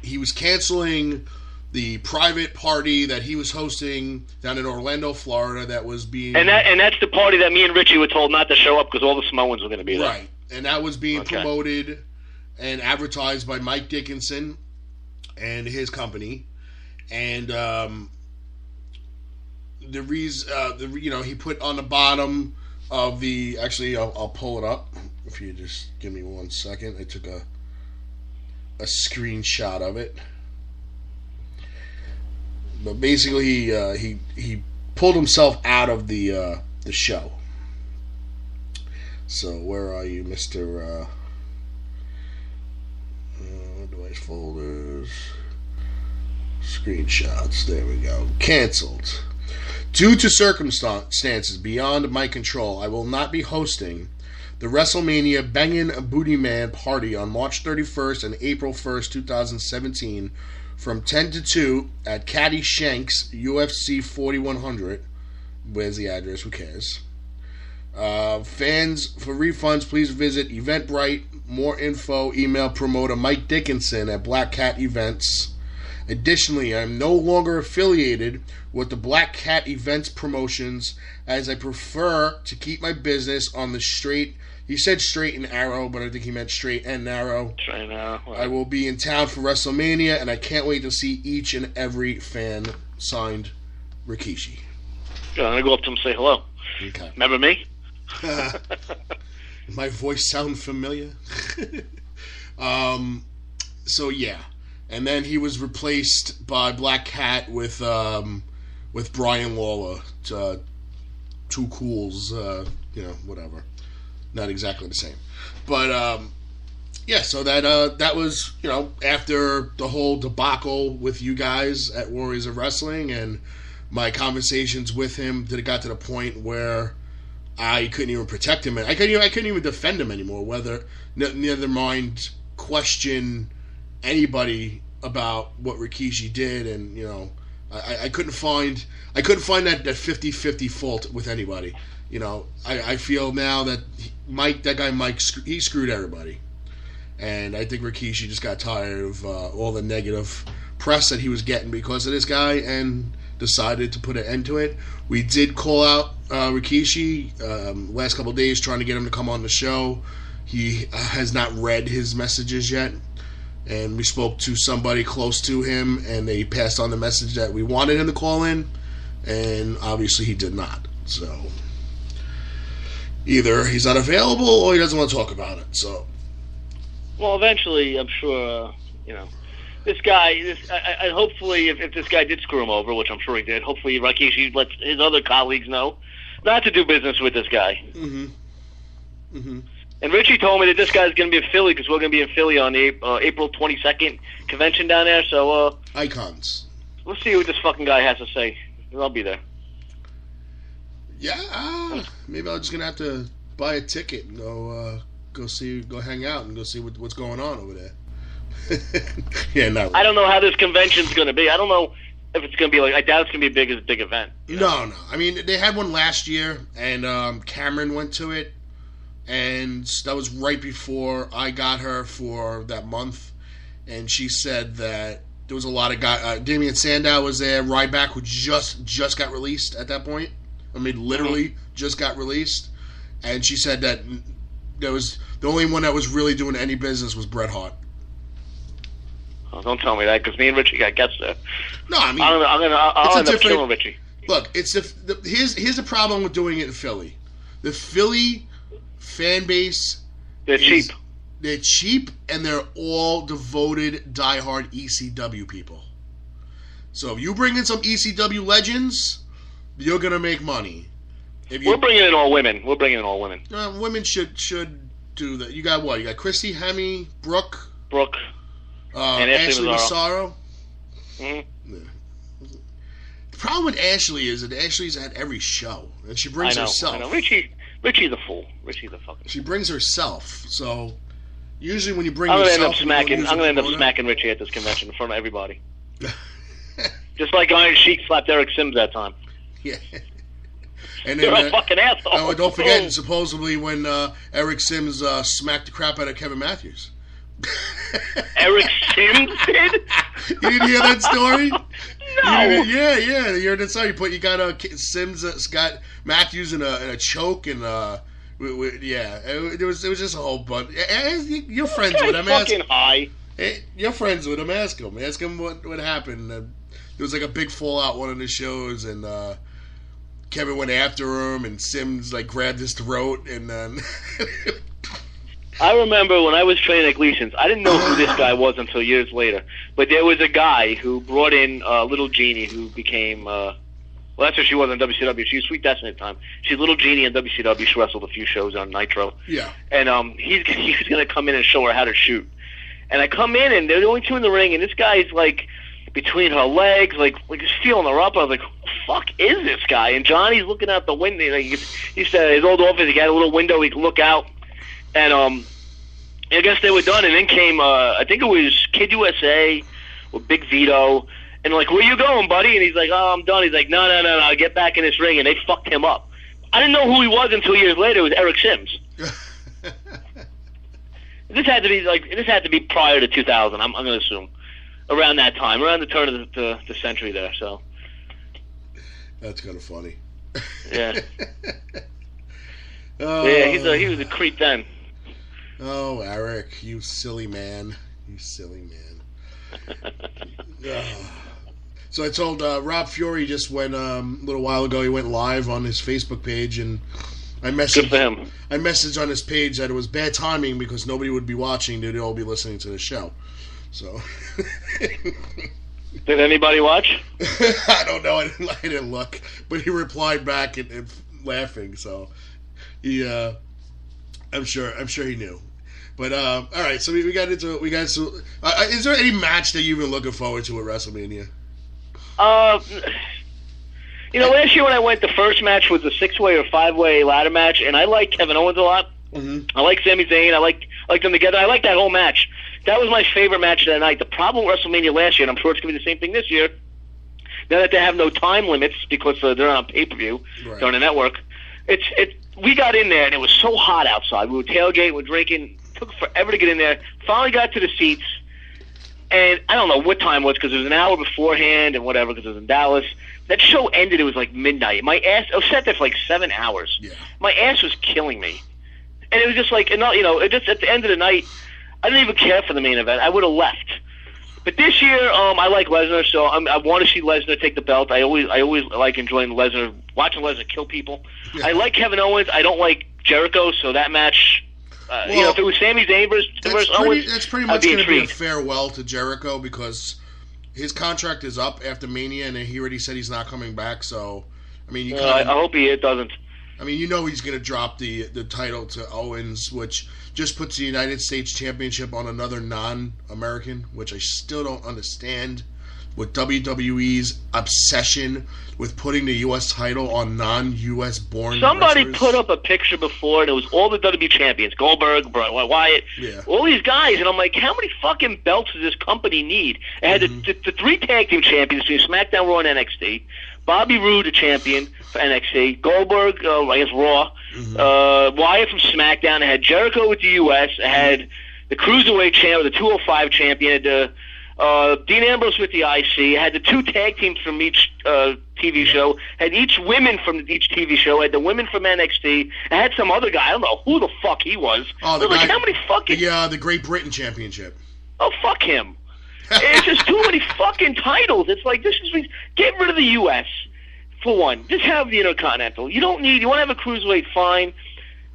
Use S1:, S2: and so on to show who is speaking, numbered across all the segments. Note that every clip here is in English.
S1: he was canceling the private party that he was hosting down in Orlando, Florida, that was being...
S2: And that's the party that me and Richie were told not to show up because all the Samoans were going to be there.
S1: Right, and that was being promoted and advertised by Mike Dickinson and his company. And the reason, he put on the bottom of the... Actually, I'll pull it up. If you just give me 1 second. I took a screenshot of it. But basically, he pulled himself out of the show. So where are you, Mr. Device folders, screenshots? There we go. Canceled. Due to circumstances beyond my control, I will not be hosting the WrestleMania Bangin' Booty Man party on March 31st and April 1st, 2017. From 10 to 2 at Caddy Shanks, UFC 4100. Where's the address? Who cares? Fans, for refunds, please visit Eventbrite. More info, email promoter Mike Dickinson at Black Cat Events. Additionally, I am no longer affiliated with the Black Cat Events promotions, as I prefer to keep my business on the straight... He said straight and narrow, but I think he meant straight and narrow.
S2: Straight and narrow. Right.
S1: I will be in town for WrestleMania, and I can't wait to see each and every fan. Signed, Rikishi.
S2: Yeah, I'm going to go up to him and say hello.
S1: Okay.
S2: Remember me?
S1: My voice sound familiar? So, yeah. And then he was replaced by Black Cat with Brian Lawler. Two cools, whatever. Not exactly the same, but so that was after the whole debacle with you guys at Warriors of Wrestling, and my conversations with him that it got to the point where I couldn't even protect him, and I couldn't even defend him anymore. Never mind question anybody about what Rikishi did, and I couldn't find that 50-50 fault with anybody. I feel now that Mike, he screwed everybody. And I think Rikishi just got tired of all the negative press that he was getting because of this guy and decided to put an end to it. We did call out Rikishi last couple of days trying to get him to come on the show. He has not read his messages yet. And we spoke to somebody close to him, and they passed on the message that we wanted him to call in. And obviously he did not. So... either he's not available or he doesn't want to talk about it. So,
S2: well, eventually, I'm sure this guy. Hopefully, if this guy did screw him over, which I'm sure he did, hopefully Rikishi lets his other colleagues know not to do business with this guy.
S1: Mm-hmm. Mm-hmm.
S2: And Richie told me that this guy's going to be in Philly because we're going to be in Philly on the April 22nd convention down there. So,
S1: Icons.
S2: We'll see what this fucking guy has to say. I'll be there.
S1: Yeah, maybe I'm just gonna have to buy a ticket and go hang out and go see what's going on over there. Yeah, no.
S2: I don't know how this convention's gonna be. I don't know if it's gonna be I doubt it's gonna be a big event.
S1: No. I mean, they had one last year, and Cameron went to it, and that was right before I got her for that month, and she said that there was a lot of guys. Damian Sandow was there. Ryback, who just got released at that point. I mean, literally just got released. And she said that there was the only one that was really doing any business was Bret Hart.
S2: Oh, don't tell me that, because me and Richie got guests there.
S1: No, I mean,
S2: I'll end up killing Richie.
S1: Look, here's the problem with doing it in Philly. The Philly fan base,
S2: they're cheap.
S1: They're cheap, and they're all devoted, diehard ECW people. So if you bring in some ECW legends, you're gonna make money.
S2: We're bringing in all women.
S1: Women should do that. You got what? You got Christy, Hemme, Brooke,
S2: and
S1: Ashley Massaro.
S2: Mm-hmm.
S1: Yeah. The problem with Ashley is that Ashley's at every show, and she brings herself.
S2: I know. Richie's a fool. Richie's a fucking.
S1: She brings herself. So usually when you bring
S2: I'm
S1: yourself,
S2: I'm gonna end up smacking Richie at this convention in front of everybody. Just like Iron Sheik slapped Eric Sims that time.
S1: Yeah. And
S2: You're a fucking asshole.
S1: Oh, don't forget, supposedly when Eric Sims smacked the crap out of Kevin Matthews.
S2: Eric Sims did?
S1: You didn't hear that story?
S2: No.
S1: Yeah. You heard that story. You got Sims got Matthews in a choke and it was just a whole bunch. You're friends with him.
S2: Fucking high.
S1: You're friends with him. Ask him what happened. There was like a big fallout one of the shows, and Kevin went after him, and Sims like grabbed his throat, and then.
S2: I remember when I was training at Gleason's, I didn't know who this guy was until years later. But there was a guy who brought in Little Jeannie, who became, well, that's what she was on WCW. She was Sweet Destiny at the time. She's Little Jeannie on WCW. She wrestled a few shows on Nitro.
S1: Yeah.
S2: And he was going to come in and show her how to shoot. And I come in, and they're the only two in the ring, and this guy's, like, between her legs, like just feeling her up. I was like, who the fuck is this guy? And Johnny's looking out the window. Like, he said his old office, he had a little window he could look out. And I guess they were done, and then came, I think it was Kid USA with Big Vito, and like, where you going, buddy? And he's like, oh, I'm done. He's like, no, get back in this ring, and they fucked him up. I didn't know who he was until years later. It was Eric Sims. This had to be prior to 2000. I'm going to assume around that time, around the turn of the century there. So
S1: that's kind of funny.
S2: Yeah.
S1: Oh.
S2: Yeah, he was a creep then.
S1: Oh, Eric, you silly man. So I told Rob Fury just went a little while ago. He went live on his Facebook page, and I messaged
S2: him.
S1: I messaged on his page that it was bad timing because nobody would be watching; they'd all be listening to the show. So,
S2: did anybody watch?
S1: I don't know. I didn't look, but he replied back and laughing. So, he, I'm sure he knew. But all right, so we got into it. Is there any match that you've been looking forward to at WrestleMania?
S2: Last year when I went, the first match was a 6-way or 5-way ladder match, and I like Kevin Owens a lot.
S1: Mm-hmm.
S2: I like Sami Zayn. I like them together. I like that whole match. That was my favorite match of that night. The problem with WrestleMania last year, and I'm sure it's going to be the same thing this year, now that they have no time limits because they're on pay-per-view, right. They're on a network, we got in there, and it was so hot outside. We were tailgating, we were drinking. It took forever to get in there. Finally got to the seats, and I don't know what time it was because it was an hour beforehand and whatever because it was in Dallas. That show ended, it was like midnight. My ass, I was sat there for like 7 hours.
S1: Yeah.
S2: My ass was killing me. And it was just like, it just at the end of the night, I didn't even care for the main event. I would have left. But this year, I like Lesnar, so I want to see Lesnar take the belt. I always like enjoying watching Lesnar kill people. Yeah. I like Kevin Owens. I don't like Jericho, so that match, if it was Sami Zayn versus Owens,
S1: that's pretty much going to be a farewell to Jericho because his contract is up after Mania, and he already said he's not coming back. So, I mean,
S2: I hope he doesn't.
S1: I mean, he's going to drop the title to Owens, which just puts the United States Championship on another non-American, which I still don't understand. With WWE's obsession with putting the U.S. title on non-U.S. born
S2: Somebody
S1: wrestlers.
S2: put up a picture before, and it was all the WWE champions, Goldberg, Wyatt, all these guys, and I'm like, how many fucking belts does this company need? It had the 3 tag team champions between SmackDown, Raw, and NXT. Bobby Roode, the champion for NXT. Goldberg, I guess Raw. Wyatt from SmackDown. It had Jericho with the U.S. It had the Cruiserweight champion, the 205 champion. It had Dean Ambrose with the IC. It had the 2 tag teams from each TV show. Had each women from each TV show. It had the women from NXT. It had some other guy. I don't know who the fuck he was.
S1: Oh, the
S2: guy,
S1: like,
S2: how many fucking...
S1: the Great Britain Championship.
S2: Oh, fuck him. It's just too many fucking titles. It's like, get rid of the U.S. for one. Just have the Intercontinental. You want to have a Cruiserweight, fine.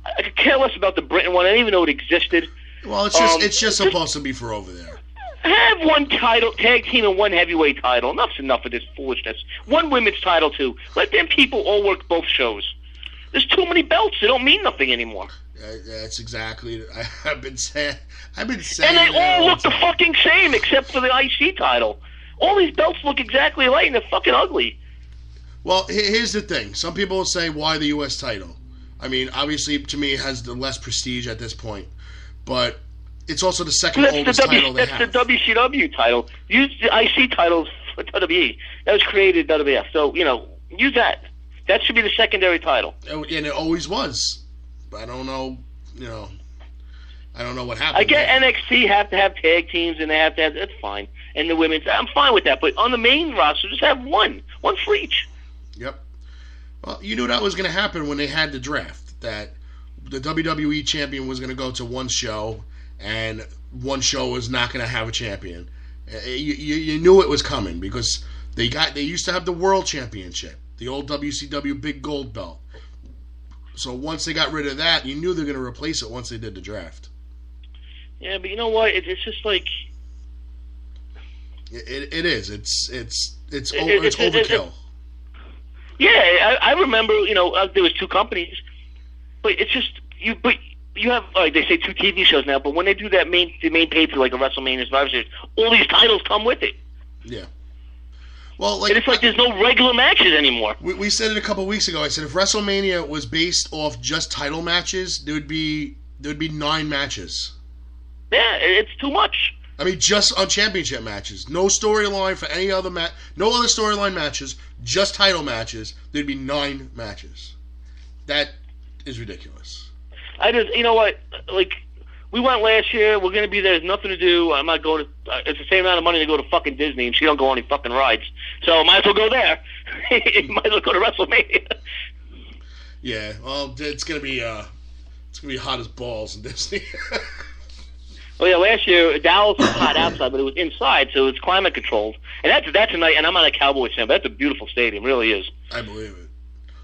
S2: I could care less about the Britain one. I didn't even know it existed.
S1: Well, it's just supposed to be for over there.
S2: Have one title, tag team, and 1 heavyweight title. Enough's enough of this foolishness. 1 women's title, too. Let them people all work both shows. There's too many belts. They don't mean nothing anymore.
S1: That's exactly. I've been saying.
S2: And they all look the fucking same except for the IC title. All these belts look exactly alike, and they're fucking ugly.
S1: Well, here's the thing. Some people will say, why the U.S. title? I mean, obviously, to me, it has the less prestige at this point. But it's also the second oldest title they have.
S2: That's the WCW title. Use the IC titles for WWE. That was created WWF. So, use that. That should be the secondary title.
S1: And it always was. I don't know, I don't know what happened.
S2: I get NXT have to have tag teams and they have to have, that's fine. And the women's, I'm fine with that. But on the main roster, just have one for each.
S1: Yep. Well, you knew that was going to happen when they had the draft, that the WWE champion was going to go to one show and one show was not going to have a champion. You knew it was coming because they used to have the world championship, the old WCW big gold belt. So once they got rid of that, you knew they were going to replace it once they did the draft. Yeah,
S2: but you know what? It's just like
S1: it is. It's overkill.
S2: Yeah, I remember. There was two companies, but it's just you. But you have like they say 2 TV shows now. But when they do that the main pay-per-view like a WrestleMania Survivor Series, all these titles come with it.
S1: Yeah. Well,
S2: and it's like there's no regular matches anymore.
S1: We said it a couple weeks ago. I said if WrestleMania was based off just title matches, there'd be 9 matches.
S2: Yeah, it's too much.
S1: I mean, just on championship matches. No storyline for any other match. No other storyline matches. Just title matches. There'd be 9 matches. That is ridiculous.
S2: You know what? Like, we went last year. We're going to be there. There's nothing to do. I'm not going to. It's the same amount of money to go to fucking Disney, and she don't go on any fucking rides. So I might as well go there. Might as well go to WrestleMania.
S1: Yeah. Well, it's going to be hot as balls in Disney.
S2: Well, yeah, last year Dallas was hot outside, but it was inside, so it was climate controlled. And that's a night. And I'm not a Cowboys fan, but that's a beautiful stadium. It really is.
S1: I believe it.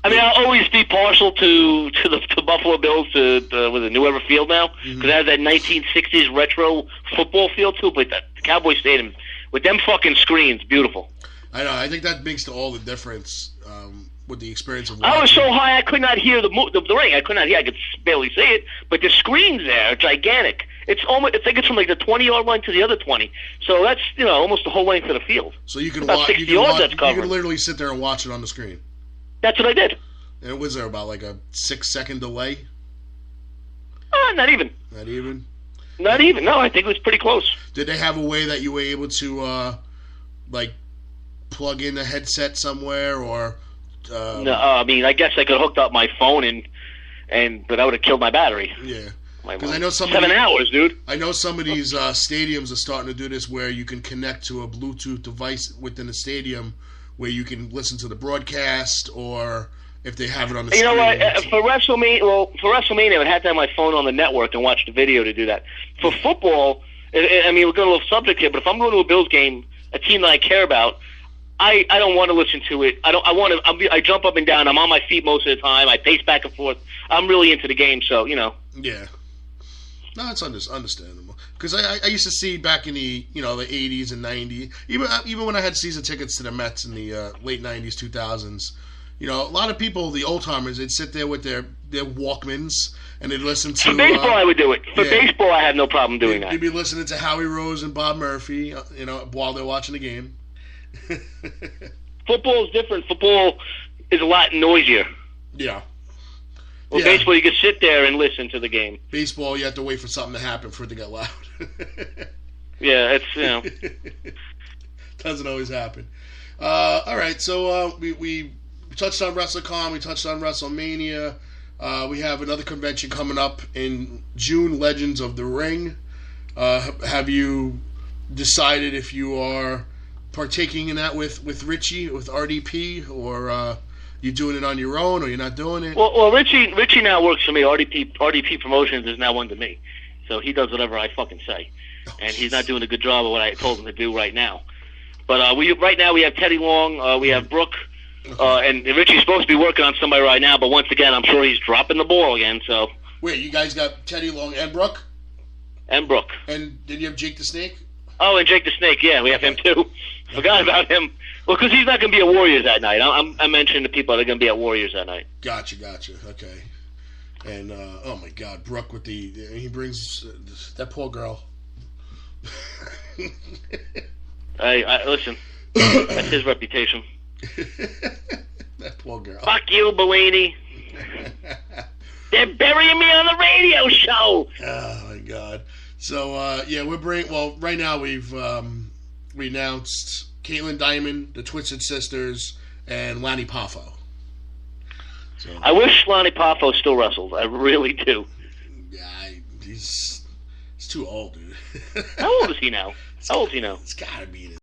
S2: I mean, I'll always be partial to the Buffalo Bills to the New Ever Field now because it has that 1960s retro football feel too. But the Cowboys Stadium with them fucking screens, beautiful.
S1: I know. I think that makes all the difference with the experience of watching.
S2: I was so high I could not hear the ring. I could not hear. I could barely see it. But the screens there are gigantic. It's like it's from like the 20-yard line to the other 20. So that's almost the whole length of the field.
S1: So you can
S2: about 60 yards that's covered.
S1: You can literally sit there and watch it on the screen.
S2: That's what I did.
S1: And was there about like a 6-second delay?
S2: Not even.
S1: Not even?
S2: Not even. No, I think it was pretty close.
S1: Did they have a way that you were able to like plug in a headset somewhere or?
S2: No, I mean I guess I could have hooked up my phone but that would have killed my battery.
S1: Yeah. Because I know
S2: 7 hours, dude.
S1: I know some of these stadiums are starting to do this where you can connect to a Bluetooth device within the stadium where you can listen to the broadcast or if they have it on the screen.
S2: You know what? For WrestleMania, I would have to have my phone on the network and watch the video to do that. For football, I mean, we're going a little subject here, but if I'm going to a Bills game, a team that I care about, I don't want to listen to it. I jump up and down. I'm on my feet most of the time. I pace back and forth. I'm really into the game, so
S1: Yeah. No, it's understandable. Because I used to see back in the the 80s and 90s, even when I had season tickets to the Mets in the late 90s, 2000s, a lot of people, the old timers, they'd sit there with their Walkmans and they'd listen to.
S2: For baseball, I would do it. For baseball, I have no problem doing that.
S1: You'd be listening to Howie Rose and Bob Murphy, while they're watching the game.
S2: Football is different. Football is a lot noisier.
S1: Yeah.
S2: Well, baseball, you can sit there and listen to the game.
S1: Baseball, you have to wait for something to happen for it to get loud.
S2: Yeah, it's,
S1: Doesn't always happen. All right, so we touched on WrestleCon, we touched on WrestleMania. We have another convention coming up in June, Legends of the Ring. Have you decided if you are partaking in that with Richie, with RDP, or you doing it on your own, or you're not doing it?
S2: Well, Richie now works for me. RDP Promotions is now under me, so he does whatever I fucking say, and he's not doing a good job of what I told him to do right now. But right now we have Teddy Long, we have Brooke, and Richie's supposed to be working on somebody right now. But once again, I'm sure he's dropping the ball again. So
S1: wait, you guys got Teddy Long and Brooke?
S2: And Brooke.
S1: And did you have Jake the Snake?
S2: Oh, and Jake the Snake, yeah, we have him too. Forgot about him. Well, because he's not going to be at Warriors that night. I mentioned the people that are going to be at Warriors that night.
S1: Gotcha. Okay. And, oh my God, Brooke with he brings that poor girl.
S2: Listen, that's his reputation.
S1: That poor girl.
S2: Fuck you, Bellini. They're burying me on the radio show.
S1: Oh my God. So right now we announced Caitlin Diamond, the Twisted Sisters, and Lanny Poffo. So,
S2: I wish Lanny Poffo still wrestled. I really do.
S1: Yeah, he's It's too old, dude.
S2: How old is he now? How old is he now?
S1: It's gotta be in his